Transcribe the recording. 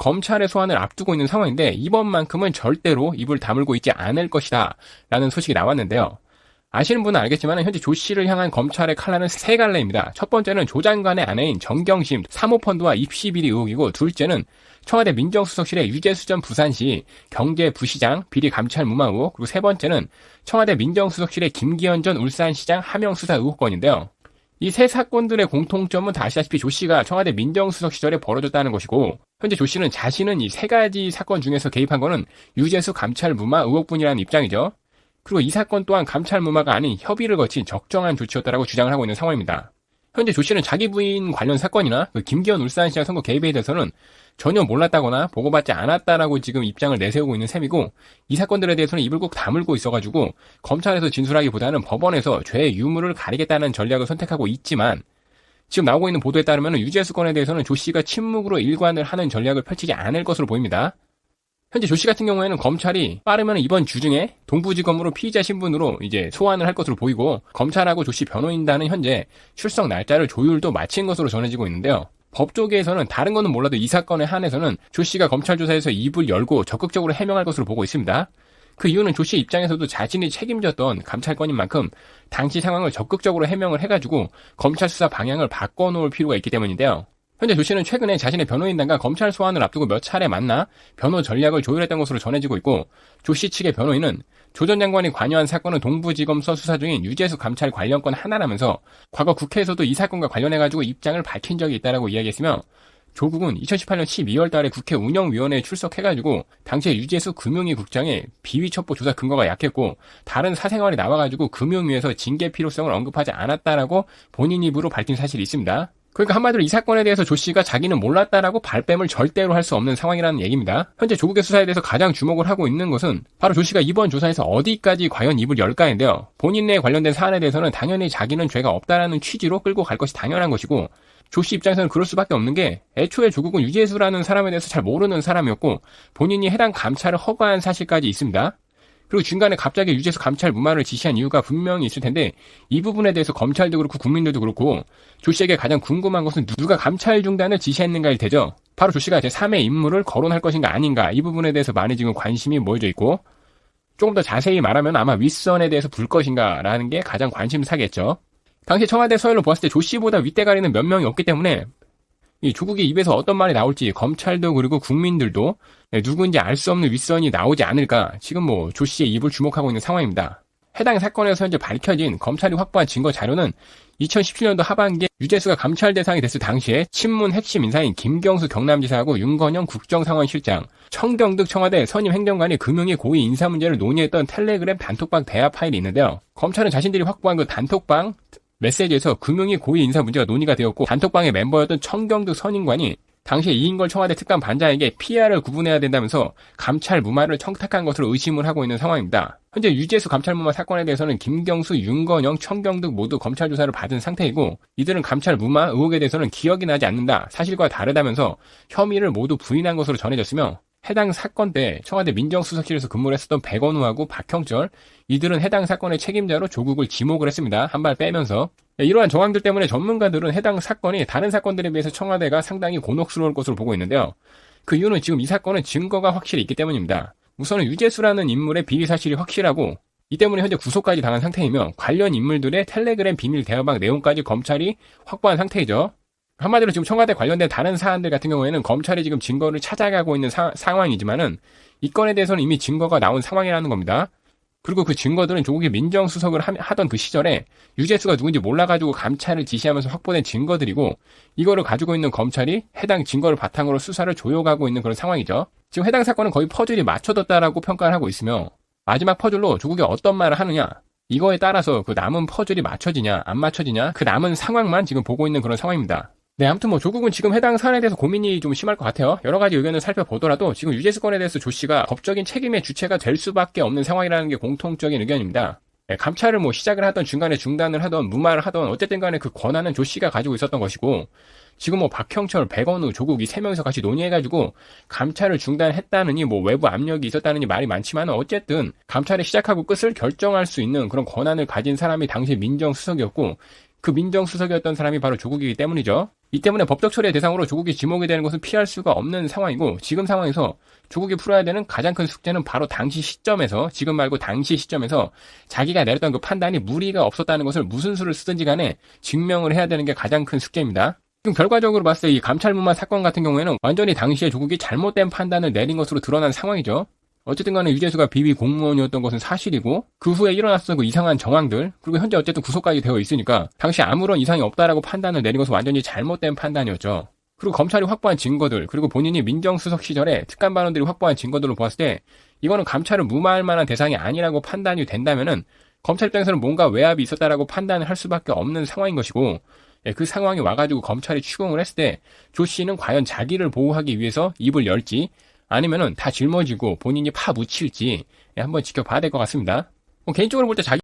검찰의 소환을 앞두고 있는 상황인데 이번만큼은 절대로 입을 다물고 있지 않을 것이다 라는 소식이 나왔는데요. 아시는 분은 알겠지만 현재 조 씨를 향한 검찰의 칼날은 세 갈래입니다. 첫 번째는 조 장관의 아내인 정경심 사모펀드와 입시비리 의혹이고, 둘째는 청와대 민정수석실의 유재수 전 부산시 경제부시장 비리 감찰 무마 의혹, 그리고 세 번째는 청와대 민정수석실의 김기현 전 울산시장 하명 수사 의혹건인데요. 이 세 사건들의 공통점은 다 아시다시피 조 씨가 청와대 민정수석 시절에 벌어졌다는 것이고, 현재 조 씨는 자신은 이 세 가지 사건 중에서 개입한 거는 유재수 감찰 무마 의혹뿐이라는 입장이죠. 그리고 이 사건 또한 감찰 무마가 아닌 협의를 거친 적정한 조치였다라고 주장을 하고 있는 상황입니다. 현재 조 씨는 자기 부인 관련 사건이나 그 김기현 울산시장 선거 개입에 대해서는 전혀 몰랐다거나 보고받지 않았다라고 지금 입장을 내세우고 있는 셈이고, 이 사건들에 대해서는 입을 꼭 다물고 있어가지고 검찰에서 진술하기보다는 법원에서 죄의 유무를 가리겠다는 전략을 선택하고 있지만, 지금 나오고 있는 보도에 따르면 유재수 건에 대해서는 조 씨가 침묵으로 일관을 하는 전략을 펼치지 않을 것으로 보입니다. 현재 조 씨 같은 경우에는 검찰이 빠르면 이번 주 중에 동부지검으로 피의자 신분으로 이제 소환을 할 것으로 보이고, 검찰하고 조 씨 변호인단은 현재 출석 날짜를 조율도 마친 것으로 전해지고 있는데요. 법조계에서는 다른 거는 몰라도 이 사건에 한해서는 조 씨가 검찰 조사에서 입을 열고 적극적으로 해명할 것으로 보고 있습니다. 그 이유는 조 씨 입장에서도 자신이 책임졌던 감찰건인 만큼 당시 상황을 적극적으로 해명을 해가지고 검찰 수사 방향을 바꿔놓을 필요가 있기 때문인데요. 현재 조 씨는 최근에 자신의 변호인단과 검찰 소환을 앞두고 몇 차례 만나 변호 전략을 조율했던 것으로 전해지고 있고, 조 씨 측의 변호인은 조 전 장관이 관여한 사건은 동부지검서 수사 중인 유재수 감찰 관련건 하나라면서 과거 국회에서도 이 사건과 관련해가지고 입장을 밝힌 적이 있다라고 이야기했으며, 조국은 2018년 12월 달에 국회 운영위원회에 출석해가지고 당시에 유재수 금융위 국장의 비위 첩보 조사 근거가 약했고 다른 사생활이 나와가지고 금융위에서 징계 필요성을 언급하지 않았다라고 본인 입으로 밝힌 사실이 있습니다. 그러니까 한마디로 이 사건에 대해서 조 씨가 자기는 몰랐다라고 발뺌을 절대로 할 수 없는 상황이라는 얘기입니다. 현재 조국의 수사에 대해서 가장 주목을 하고 있는 것은 바로 조 씨가 이번 조사에서 어디까지 과연 입을 열까인데요. 본인에 관련된 사안에 대해서는 당연히 자기는 죄가 없다라는 취지로 끌고 갈 것이 당연한 것이고, 조 씨 입장에서는 그럴 수밖에 없는 게 애초에 조국은 유재수라는 사람에 대해서 잘 모르는 사람이었고 본인이 해당 감찰을 허가한 사실까지 있습니다. 그리고 중간에 갑자기 유재수 감찰 무마를 지시한 이유가 분명히 있을 텐데, 이 부분에 대해서 검찰도 그렇고 국민들도 그렇고 조 씨에게 가장 궁금한 것은 누가 감찰 중단을 지시했는가일 테죠. 바로 조 씨가 제3의 임무를 거론할 것인가 아닌가, 이 부분에 대해서 많이 지금 관심이 모여져 있고, 조금 더 자세히 말하면 아마 윗선에 대해서 불 것인가 라는 게 가장 관심사겠죠. 당시 청와대 서열로 보았을 때 조 씨보다 윗대가리는 몇 명이 없기 때문에 이 조국의 입에서 어떤 말이 나올지 검찰도 그리고 국민들도 누군지 알 수 없는 윗선이 나오지 않을까, 지금 조 씨의 입을 주목하고 있는 상황입니다. 해당 사건에서 현재 밝혀진 검찰이 확보한 증거 자료는 2017년도 하반기에 유재수가 감찰 대상이 됐을 당시에 친문 핵심 인사인 김경수 경남지사하고 윤건영 국정상황실장, 청경득 청와대 선임 행정관이 금융위 고위 인사 문제를 논의했던 텔레그램 단톡방 대화 파일이 있는데요. 검찰은 자신들이 확보한 그 단톡방 메시지에서 금융위 고위 인사 문제가 논의가 되었고, 단톡방의 멤버였던 청경득 선임관이 당시에 이인걸 청와대 특감 반장에게 PR을 구분해야 된다면서 감찰 무마를 청탁한 것으로 의심을 하고 있는 상황입니다. 현재 유재수 감찰 무마 사건에 대해서는 김경수, 윤건영, 청경득 모두 검찰 조사를 받은 상태이고, 이들은 감찰 무마 의혹에 대해서는 기억이 나지 않는다, 사실과 다르다면서 혐의를 모두 부인한 것으로 전해졌으며, 해당 사건 때 청와대 민정수석실에서 근무를 했었던 백원우하고 박형철, 이들은 해당 사건의 책임자로 조국을 지목을 했습니다. 한 발 빼면서. 이러한 정황들 때문에 전문가들은 해당 사건이 다른 사건들에 비해서 청와대가 상당히 곤혹스러울 것으로 보고 있는데요. 그 이유는 지금 이 사건은 증거가 확실히 있기 때문입니다. 우선은 유재수라는 인물의 비리 사실이 확실하고, 이 때문에 현재 구속까지 당한 상태이며 관련 인물들의 텔레그램 비밀 대화방 내용까지 검찰이 확보한 상태이죠. 한마디로 지금 청와대 관련된 다른 사안들 같은 경우에는 검찰이 지금 증거를 찾아가고 있는 상황이지만은 이 건에 대해서는 이미 증거가 나온 상황이라는 겁니다. 그리고 그 증거들은 조국이 민정수석을 하던 그 시절에 유재수가 누군지 몰라가지고 감찰을 지시하면서 확보된 증거들이고, 이거를 가지고 있는 검찰이 해당 증거를 바탕으로 수사를 조여가고 있는 그런 상황이죠. 지금 해당 사건은 거의 퍼즐이 맞춰졌다라고 평가를 하고 있으며, 마지막 퍼즐로 조국이 어떤 말을 하느냐, 이거에 따라서 그 남은 퍼즐이 맞춰지냐 안 맞춰지냐, 그 남은 상황만 지금 보고 있는 그런 상황입니다. 네, 아무튼 조국은 지금 해당 사안에 대해서 고민이 좀 심할 것 같아요. 여러 가지 의견을 살펴보더라도 지금 유재수 건에 대해서 조 씨가 법적인 책임의 주체가 될 수밖에 없는 상황이라는 게 공통적인 의견입니다. 네, 감찰을 시작을 하던 중간에 중단을 하던 무마를 하던 어쨌든 간에 그 권한은 조 씨가 가지고 있었던 것이고, 지금 박형철, 백원우, 조국 이 세 명이서 같이 논의해가지고 감찰을 중단했다느니 외부 압력이 있었다느니 말이 많지만, 어쨌든 감찰을 시작하고 끝을 결정할 수 있는 그런 권한을 가진 사람이 당시 민정수석이었고, 그 민정수석이었던 사람이 바로 조국이기 때문이죠. 이 때문에 법적 처리의 대상으로 조국이 지목이 되는 것은 피할 수가 없는 상황이고, 지금 상황에서 조국이 풀어야 되는 가장 큰 숙제는 바로 당시 시점에서, 지금 말고 당시 시점에서 자기가 내렸던 그 판단이 무리가 없었다는 것을 무슨 수를 쓰든지 간에 증명을 해야 되는 게 가장 큰 숙제입니다. 지금 결과적으로 봤을 때 이 감찰무마 사건 같은 경우에는 완전히 당시에 조국이 잘못된 판단을 내린 것으로 드러난 상황이죠. 어쨌든 간에 유재수가 비위 공무원이었던 것은 사실이고, 그 후에 일어났던 그 이상한 정황들, 그리고 현재 어쨌든 구속까지 되어 있으니까 당시 아무런 이상이 없다라고 판단을 내린 것은 완전히 잘못된 판단이었죠. 그리고 검찰이 확보한 증거들, 그리고 본인이 민정수석 시절에 특감 반원들이 확보한 증거들로 보았을 때 이거는 감찰을 무마할 만한 대상이 아니라고 판단이 된다면은 검찰 입장에서는 뭔가 외압이 있었다라고 판단을 할 수밖에 없는 상황인 것이고, 그 상황이 와가지고 검찰이 추궁을 했을 때 조 씨는 과연 자기를 보호하기 위해서 입을 열지 아니면은 다 짊어지고 본인이 파묻힐지 한번 지켜봐야 될 것 같습니다. 개인적으로 볼 때 자기